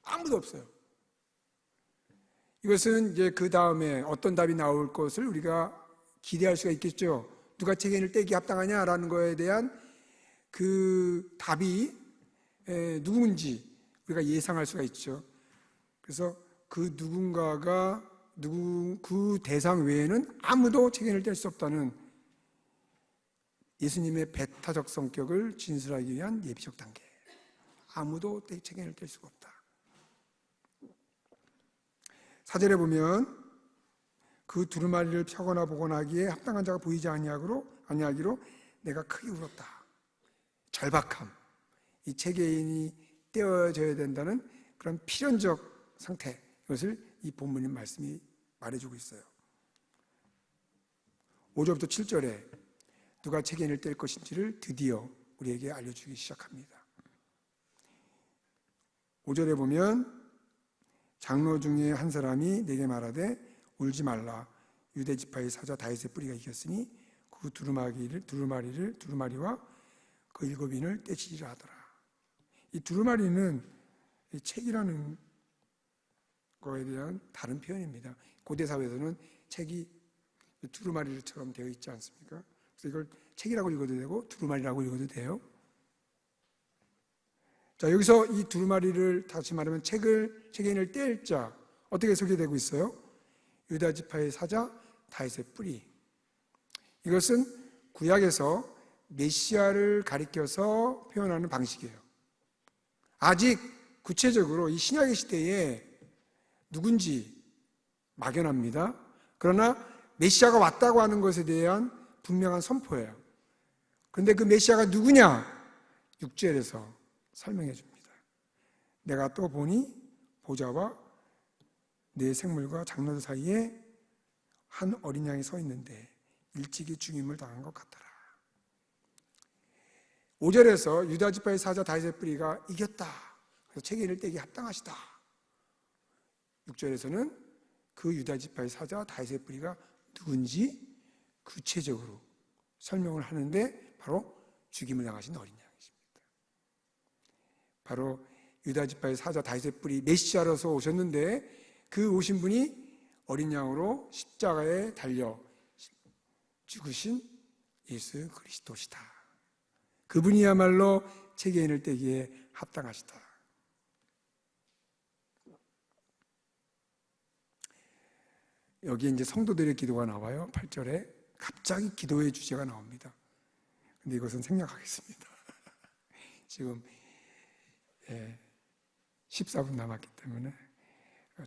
아무도 없어요. 이것은 이제 그 다음에 어떤 답이 나올 것을 우리가 기대할 수가 있겠죠. 누가 책의 인을 떼기 합당하냐라는 거에 대한 그 답이 누군지 우리가 예상할 수가 있죠. 그래서 그 누군가가 그 대상 외에는 아무도 책의 인을 뗄 수 없다는 예수님의 배타적 성격을 진술하기 위한 예비적 단계. 아무도 책의 인을 뗄 수가 없다. 4절에 보면 그 두루마리를 펴거나 보거나 하기에 합당한 자가 보이지 아니하기로 내가 크게 울었다. 절박함, 이 책의 인이 떼어져야 된다는 그런 필연적 상태, 이것을 이 본문의 말씀이 말해주고 있어요. 5절부터 7절에 누가 책의 인을 뗄 것인지를 드디어 우리에게 알려주기 시작합니다. 5절에 보면 장로 중에 한 사람이 내게 말하되 울지 말라. 유대 지파의 사자 다윗의 뿌리가 이겼으니 그 두루마리와 그 7인을 떼치리라 하더라. 이 두루마리는 이 책이라는 거에 대한 다른 표현입니다. 고대 사회에서는 책이 두루마리처럼 되어 있지 않습니까? 그래서 이걸 책이라고 읽어도 되고 두루마리라고 읽어도 돼요. 자, 여기서 이 두루마리를 다시 말하면 책의 인을 뗄 자, 어떻게 소개되고 있어요? 유다 지파의 사자 다윗의 뿌리. 이것은 구약에서 메시아를 가리켜서 표현하는 방식이에요. 아직 구체적으로 이 신약의 시대에 누군지 막연합니다. 그러나 메시아가 왔다고 하는 것에 대한 분명한 선포예요. 그런데 그 메시아가 누구냐? 6절에서 설명해 줍니다. 내가 또 보니 보좌와 내 생물과 장로들 사이에 한 어린 양이 서 있는데 일찍이 죽임을 당한 것 같더라. 5절에서 유다 지파의 사자 다윗의 뿌리가 이겼다. 그래서 책의 인을 떼기 합당하시다. 6절에서는 그 유다 지파의 사자 다윗의 뿌리가 누군지 구체적으로 설명을 하는데 바로 죽임을 당하신 어린 양이십니다. 바로 유다 지파의 사자 다윗의 뿌리 메시아로서 오셨는데 그 오신 분이 어린 양으로 십자가에 달려 죽으신 예수 그리스도시다. 그분이야말로 책의 인을 떼기에 합당하시다. 여기 이제 성도들의 기도가 나와요. 8절에 갑자기 기도의 주제가 나옵니다. 근데 이것은 생략하겠습니다. 지금 14분 남았기 때문에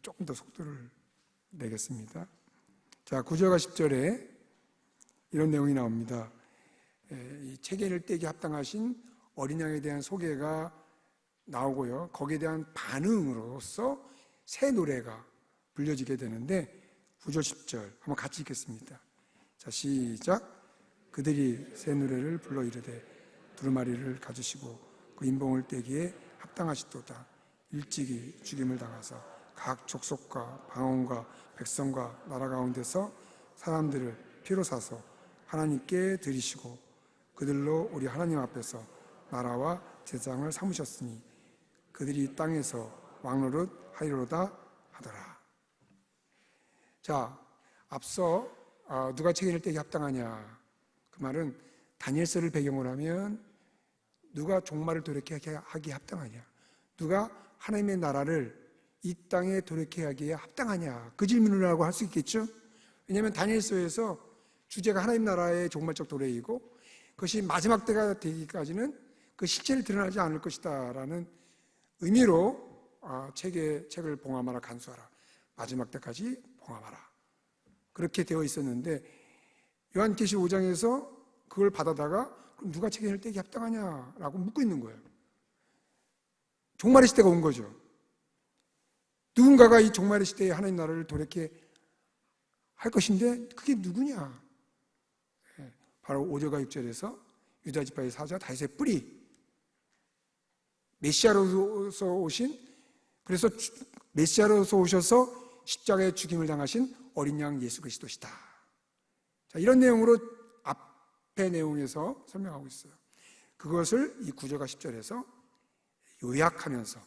조금 더 속도를 내겠습니다. 자, 9절과 10절에 이런 내용이 나옵니다. 이 체계를 떼기 합당하신 어린 양에 대한 소개가 나오고요. 거기에 대한 반응으로서 새 노래가 불려지게 되는데 9절, 10절 한번 같이 읽겠습니다. 자, 시작. 그들이 새 노래를 불러 이르되 두루마리를 가지시고 그 인봉을 떼기에 합당하시도다. 일찍이 죽임을 당하사 각 족속과 방언과 백성과 나라 가운데서 사람들을 피로 사서 하나님께 드리시고 그들로 우리 하나님 앞에서 나라와 제장을 삼으셨으니 그들이 땅에서 왕노릇 하리로다 하더라. 자, 앞서 누가 책임을 떼기 합당하냐, 그 말은 다니엘서를 배경으로 하면 누가 종말을 돌이키게 하기에 합당하냐, 누가 하나님의 나라를 이 땅에 돌이키게 하기에 합당하냐, 그 질문을 하고 할 수 있겠죠. 왜냐하면 다니엘서에서 주제가 하나님 나라의 종말적 도래이고 그것이 마지막 때가 되기까지는 그 실체를 드러나지 않을 것이다 라는 의미로 책을 봉함하라 간수하라, 마지막 때까지 봉함하라, 그렇게 되어 있었는데 요한계시록 5장에서 그걸 받아다가 그럼 누가 책임을 떼기 합당하냐라고 묻고 있는 거예요. 종말의 시대가 온 거죠. 누군가가 이 종말의 시대에 하나님 나라를 돌이키게 할 것인데 그게 누구냐? 바로 5절과 6절에서 유다 지파의 사자 다윗의 뿌리, 메시아로서 오신, 그래서 메시아로서 오셔서 십자가에 죽임을 당하신 어린 양 예수 그리스도시다. 자, 이런 내용으로 앞의 내용에서 설명하고 있어요. 그것을 이 9절과 10절에서 요약하면서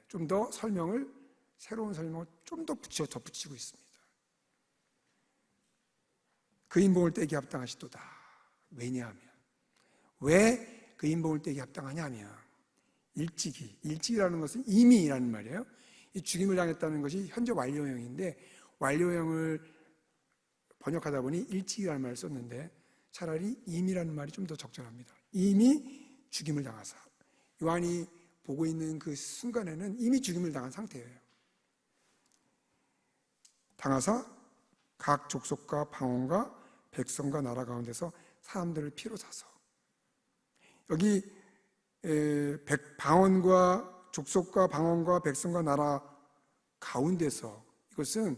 좀 더 새로운 설명을 좀 더 덧붙이고 있습니다. 그 인봉을 떼기 합당하시도다. 왜냐하면, 왜 그 인봉을 떼기 합당하냐면 일찍이라는 것은 이미라는 말이에요. 이 죽임을 당했다는 것이 현재 완료형인데 완료형을 번역하다 보니 일찍이라는 말을 썼는데 차라리 이미라는 말이 좀 더 적절합니다. 이미 죽임을 당하사, 요한이 보고 있는 그 순간에는 이미 죽임을 당한 상태예요. 당하사 각 족속과 방언과 백성과 나라 가운데서 사람들을 피로 사서, 여기 방언과 족속과 방언과 백성과 나라 가운데서, 이것은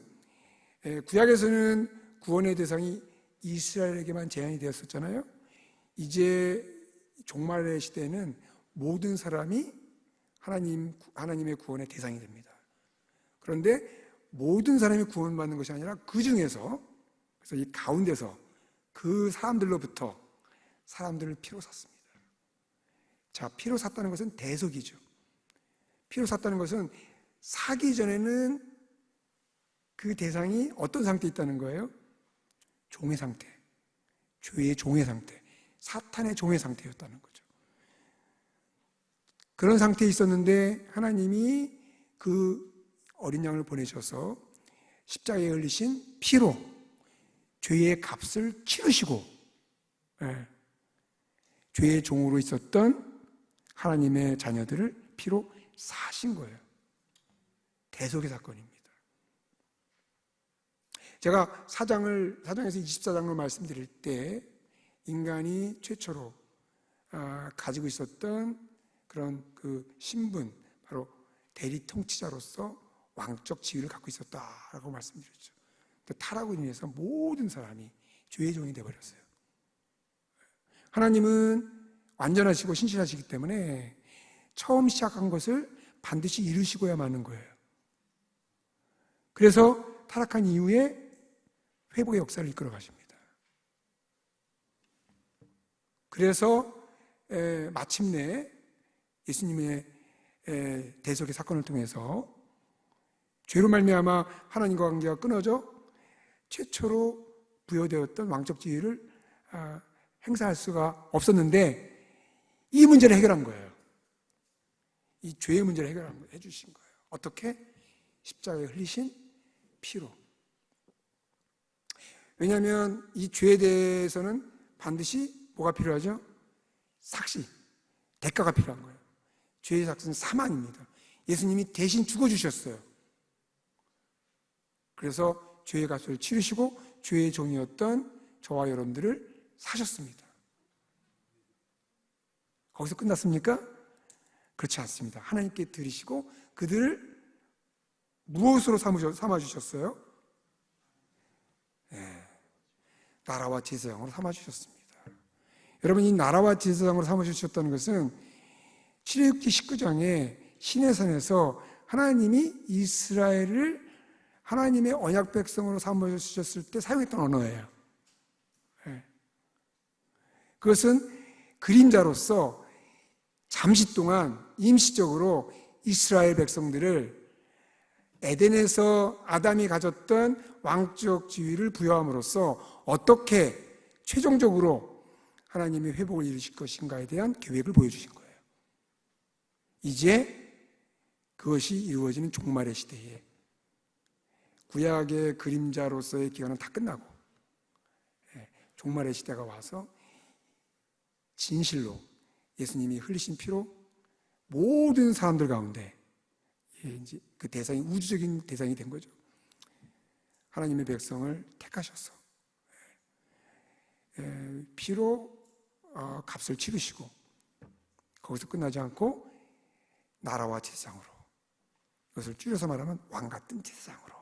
구약에서는 구원의 대상이 이스라엘에게만 제한이 되었었잖아요. 이제 종말의 시대에는 모든 사람이 하나님의 구원의 대상이 됩니다. 그런데 모든 사람이 구원받는 것이 아니라 그 중에서, 그래서 이 가운데서 그 사람들로부터 사람들을 피로 샀습니다. 자, 피로 샀다는 것은 대속이죠. 피로 샀다는 것은 사기 전에는 그 대상이 어떤 상태에 있다는 거예요? 종의 상태, 죄의 종의 상태, 사탄의 종의 상태였다는 거죠. 그런 상태에 있었는데 하나님이 그 어린 양을 보내셔서 십자가에 흘리신 피로 죄의 값을 치르시고 죄의 종으로 있었던 하나님의 자녀들을 피로 사신 거예요. 대속의 사건입니다. 제가 사장에서 24장로 말씀드릴 때 인간이 최초로 가지고 있었던 그런 그 신분, 바로 대리 통치자로서 왕적 지위를 갖고 있었다라고 말씀드렸죠. 타락으로 인해서 모든 사람이 죄의 종이 되어버렸어요. 하나님은 완전하시고 신실하시기 때문에 처음 시작한 것을 반드시 이루시고야 마는 거예요. 그래서 타락한 이후에 회복의 역사를 이끌어 가십니다. 그래서 마침내 예수님의 대속의 사건을 통해서 죄로 말미암아 하나님과 관계가 끊어져 최초로 부여되었던 왕적 지위를 행사할 수가 없었는데 이 문제를 해결한 거예요. 이 죄의 문제를 해주신 거예요. 어떻게? 십자가에 흘리신 피로, 왜냐하면 이 죄에 대해서는 반드시 뭐가 필요하죠? 삭시, 대가가 필요한 거예요. 죄의 삭시는 사망입니다. 예수님이 대신 죽어주셨어요. 그래서 죄의 값을 치르시고 죄의 종이었던 저와 여러분들을 사셨습니다. 거기서 끝났습니까? 그렇지 않습니다. 하나님께 드리시고 그들을 무엇으로 삼아주셨어요? 나라와 제사장으로 삼아주셨습니다. 여러분, 이 나라와 제사장으로 삼아주셨다는 것은 출애굽기 19장에 시내산에서 하나님이 이스라엘을 하나님의 언약 백성으로 삼아주셨을 때 사용했던 언어예요. 그것은 그림자로서 잠시 동안 임시적으로 이스라엘 백성들을 에덴에서 아담이 가졌던 왕적 지위를 부여함으로써 어떻게 최종적으로 하나님이 회복을 이루실 것인가에 대한 계획을 보여주신 거예요. 이제 그것이 이루어지는 종말의 시대에 구약의 그림자로서의 기간은 다 끝나고 종말의 시대가 와서 진실로 예수님이 흘리신 피로 모든 사람들 가운데 이제 그 대상이 우주적인 대상이 된 거죠. 하나님의 백성을 택하셔서 피로 값을 치르시고 거기서 끝나지 않고 나라와 제사장으로, 이것을 줄여서 말하면 왕 같은 제사장으로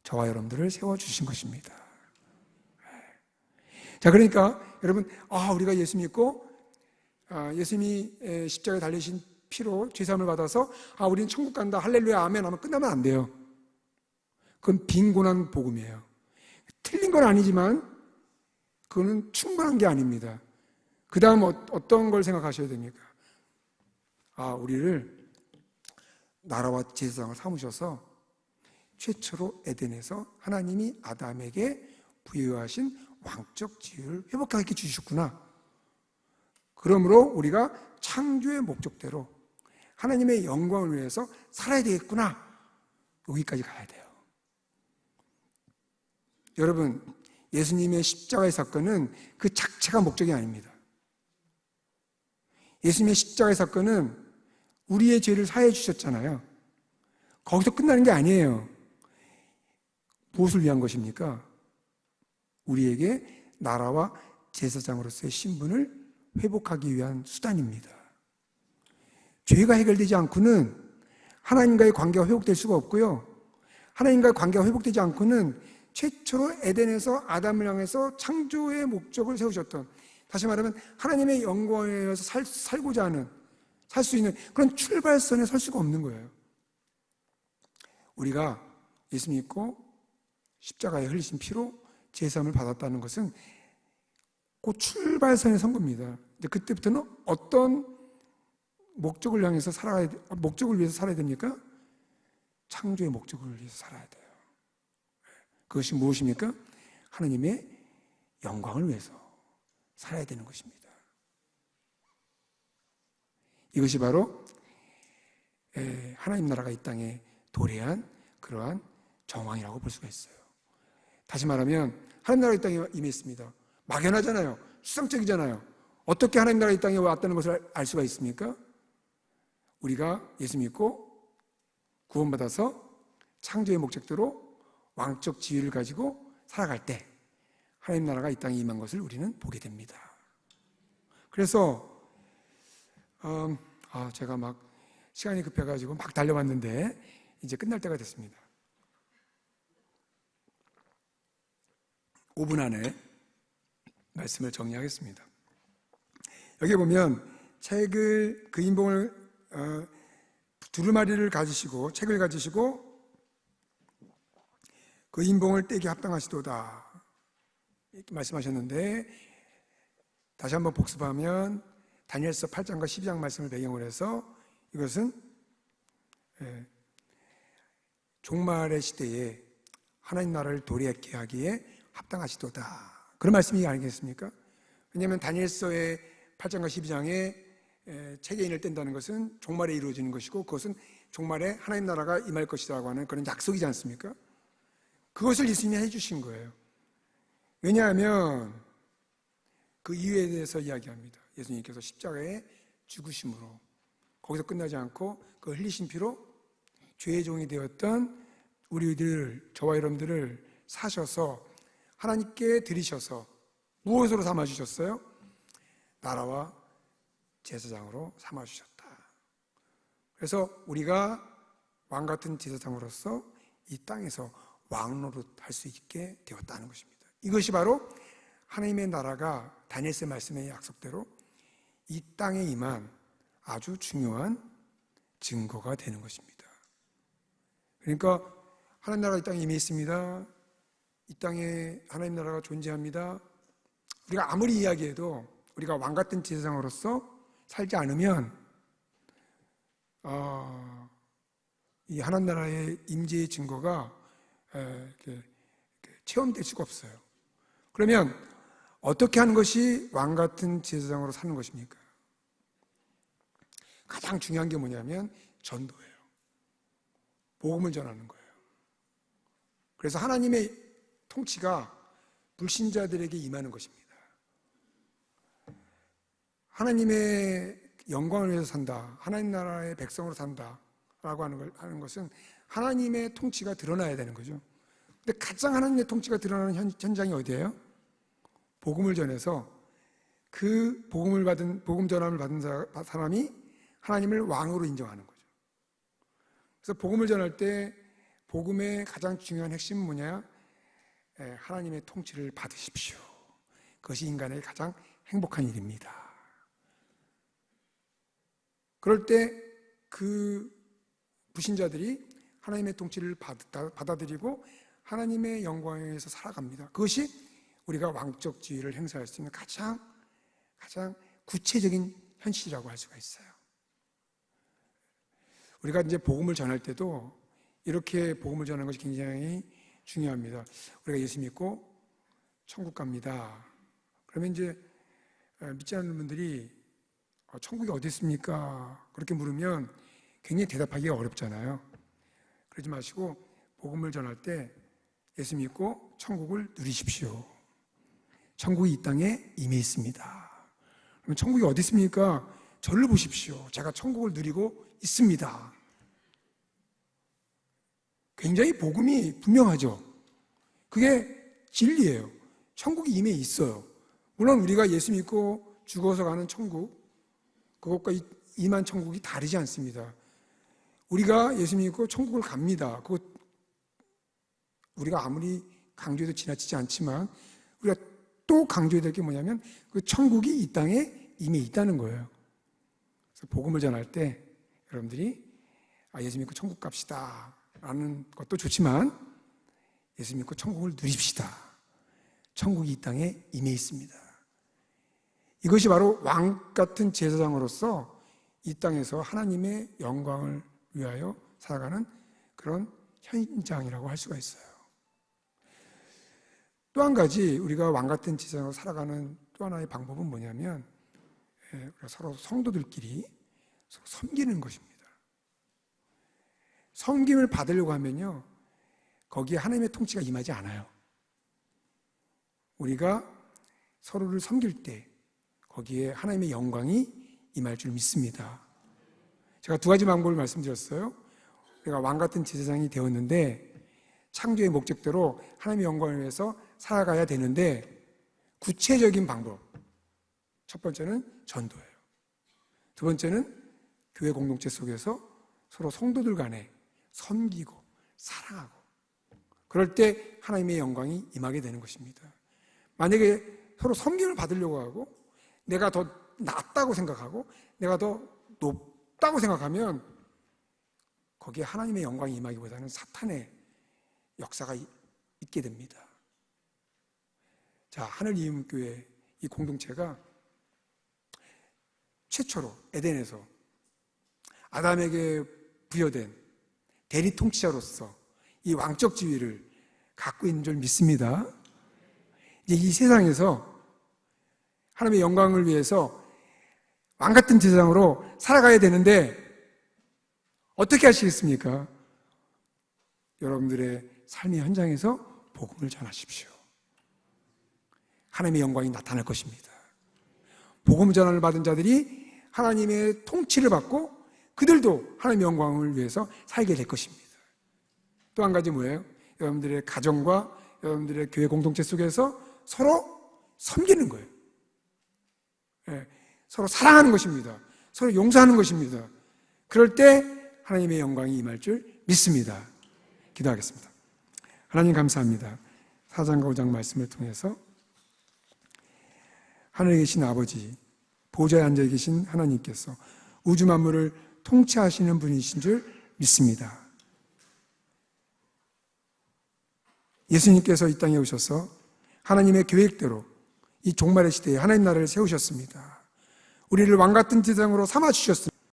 저와 여러분들을 세워주신 것입니다. 자, 그러니까 여러분, 우리가 예수 믿고 예수님이 십자가에 달리신 피로 죄사함을 받아서 우리는 천국 간다, 할렐루야, 아멘 하면 끝나면 안 돼요. 그건 빈곤한 복음이에요. 틀린 건 아니지만 그거는 충분한 게 아닙니다. 그 다음 어떤 걸 생각하셔야 됩니까? 우리를 나라와 제사장을 삼으셔서 최초로 에덴에서 하나님이 아담에게 부여하신 왕적 지위를 회복하게 주셨구나. 그러므로 우리가 창조의 목적대로 하나님의 영광을 위해서 살아야 되겠구나. 여기까지 가야 돼요. 여러분, 예수님의 십자가의 사건은 그 자체가 목적이 아닙니다. 예수님의 십자가의 사건은 우리의 죄를 사해 주셨잖아요. 거기서 끝나는 게 아니에요. 무엇을 위한 것입니까? 우리에게 나라와 제사장으로서의 신분을 회복하기 위한 수단입니다. 죄가 해결되지 않고는 하나님과의 관계가 회복될 수가 없고요. 하나님과의 관계가 회복되지 않고는 최초로 에덴에서 아담을 향해서 창조의 목적을 세우셨던, 다시 말하면 하나님의 영광에 의해서 살고자 하는, 살 수 있는 그런 출발선에 설 수가 없는 거예요. 우리가 예수 믿고 십자가에 흘리신 피로 제사함을 받았다는 것은 그 출발선에 선 겁니다. 근데 그때부터는 어떤 목적을 향해서 목적을 위해서 살아야 됩니까? 창조의 목적을 위해서 살아야 돼요. 그것이 무엇입니까? 하나님의 영광을 위해서 살아야 되는 것입니다. 이것이 바로 하나님 나라가 이 땅에 도래한 그러한 정황이라고 볼 수가 있어요. 다시 말하면 하나님 나라가 이 땅에 임했습니다. 막연하잖아요. 수상적이잖아요. 어떻게 하나님 나라가 이 땅에 왔다는 것을 알 수가 있습니까? 우리가 예수 믿고 구원받아서 창조의 목적대로 왕적 지위를 가지고 살아갈 때 하나님 나라가 이 땅에 임한 것을 우리는 보게 됩니다. 그래서 제가 막 시간이 급해가지고 막 달려왔는데 이제 끝날 때가 됐습니다. 5분 안에 말씀을 정리하겠습니다. 여기 보면 책을, 그 인봉을 두루마리를 가지시고 책을 가지시고 그 인봉을 떼기 합당하시도다 이렇게 말씀하셨는데, 다시 한번 복습하면 다니엘서 8장과 12장 말씀을 배경으로 해서 이것은 종말의 시대에 하나님 나라를 도래하게 하기에 합당하시도다, 그런 말씀이 아니겠습니까? 왜냐하면 다니엘서의 8장과 12장에 책의 인을 뗀다는 것은 종말에 이루어지는 것이고, 그것은 종말에 하나님 나라가 임할 것이라고 하는 그런 약속이지 않습니까? 그것을 예수님이 해주신 거예요. 왜냐하면 그 이유에 대해서 이야기합니다. 예수님께서 십자가에 죽으심으로 거기서 끝나지 않고 그 흘리신 피로 죄의 종이 되었던 우리들, 저와 여러분들을 사셔서 하나님께 드리셔서 무엇으로 삼아주셨어요? 나라와 제사장으로 삼아주셨다. 그래서 우리가 왕같은 제사장으로서 이 땅에서 왕노릇 할 수 있게 되었다는 것입니다. 이것이 바로 하나님의 나라가 다니엘서의 말씀의 약속대로 이 땅에 임한 아주 중요한 증거가 되는 것입니다. 그러니까 하나님 나라가 이 땅에 임해 있습니다. 이 땅에 하나님 나라가 존재합니다. 우리가 아무리 이야기해도 우리가 왕같은 제사장으로서 살지 않으면 이 하나님 나라의 임재의 증거가 체험될 수가 없어요. 그러면 어떻게 하는 것이 왕같은 제사장으로 사는 것입니까? 가장 중요한 게 뭐냐면 전도예요. 복음을 전하는 거예요. 그래서 하나님의 통치가 불신자들에게 임하는 것입니다. 하나님의 영광을 위해서 산다, 하나님 나라의 백성으로 산다라고 하는 것은 하나님의 통치가 드러나야 되는 거죠. 근데 가장 하나님의 통치가 드러나는 현장이 어디예요? 복음을 전해서 그 복음 전함을 받은 사람이 하나님을 왕으로 인정하는 거죠. 그래서 복음을 전할 때 복음의 가장 중요한 핵심은 뭐냐? 하나님의 통치를 받으십시오. 그것이 인간의 가장 행복한 일입니다. 그럴 때 그 불신자들이 하나님의 통치를 받아들이고 하나님의 영광에서 살아갑니다. 그것이 우리가 왕적 지위를 행사할 수 있는 가장 구체적인 현실이라고 할 수가 있어요. 우리가 이제 복음을 전할 때도 이렇게 복음을 전하는 것이 굉장히 중요합니다. 우리가 예수 믿고 천국 갑니다. 그러면 이제 믿지 않는 분들이 천국이 어디 있습니까? 그렇게 물으면 굉장히 대답하기가 어렵잖아요. 그러지 마시고 복음을 전할 때 예수 믿고 천국을 누리십시오. 천국이 이 땅에 임해 있습니다. 그럼 천국이 어디 있습니까? 저를 보십시오. 제가 천국을 누리고 있습니다. 굉장히 복음이 분명하죠. 그게 진리예요. 천국이 임해 있어요. 물론 우리가 예수 믿고 죽어서 가는 천국, 그것과 임한 천국이 다르지 않습니다. 우리가 예수 믿고 천국을 갑니다. 그것 우리가 아무리 강조해도 지나치지 않지만 우리가 또 강조해야 될 게 뭐냐면 그 천국이 이 땅에 임해 있다는 거예요. 그래서 복음을 전할 때 여러분들이 예수 믿고 천국 갑시다 라는 것도 좋지만 예수 믿고 천국을 누립시다. 천국이 이 땅에 임해 있습니다. 이것이 바로 왕 같은 제사장으로서 이 땅에서 하나님의 영광을 위하여 살아가는 그런 현장이라고 할 수가 있어요. 또 한 가지 우리가 왕 같은 제사장으로 살아가는 또 하나의 방법은 뭐냐면 우리가 서로 성도들끼리 서로 섬기는 것입니다. 섬김을 받으려고 하면요 거기에 하나님의 통치가 임하지 않아요. 우리가 서로를 섬길 때 거기에 하나님의 영광이 임할 줄 믿습니다. 제가 두 가지 방법을 말씀드렸어요. 우리가 왕 같은 제사장이 되었는데 창조의 목적대로 하나님의 영광을 위해서 살아가야 되는데 구체적인 방법. 첫 번째는 전도예요. 두 번째는 교회 공동체 속에서 서로 성도들 간에 섬기고 사랑하고 그럴 때 하나님의 영광이 임하게 되는 것입니다. 만약에 서로 섬김을 받으려고 하고 내가 더 낫다고 생각하고 내가 더 높다고 생각하면 거기에 하나님의 영광이 임하기보다는 사탄의 역사가 있게 됩니다. 자, 하늘이음교회 이 공동체가 최초로 에덴에서 아담에게 부여된 대리 통치자로서 이 왕적 지위를 갖고 있는 줄 믿습니다. 이제 이 세상에서 하나님의 영광을 위해서 왕 같은 제사장으로 살아가야 되는데 어떻게 하시겠습니까? 여러분들의 삶의 현장에서 복음을 전하십시오. 하나님의 영광이 나타날 것입니다. 복음 전환을 받은 자들이 하나님의 통치를 받고 그들도 하나님의 영광을 위해서 살게 될 것입니다. 또 한 가지 뭐예요? 여러분들의 가정과 여러분들의 교회 공동체 속에서 서로 섬기는 거예요. 예, 서로 사랑하는 것입니다. 서로 용서하는 것입니다. 그럴 때 하나님의 영광이 임할 줄 믿습니다. 기도하겠습니다. 하나님 감사합니다. 4장과 5장 말씀을 통해서 하늘에 계신 아버지, 보좌에 앉아 계신 하나님께서 우주 만물을 통치하시는 분이신 줄 믿습니다. 예수님께서 이 땅에 오셔서 하나님의 계획대로 이 종말의 시대에 하나님 나라를 세우셨습니다. 우리를 왕같은 제사장으로 삼아주셨습니다.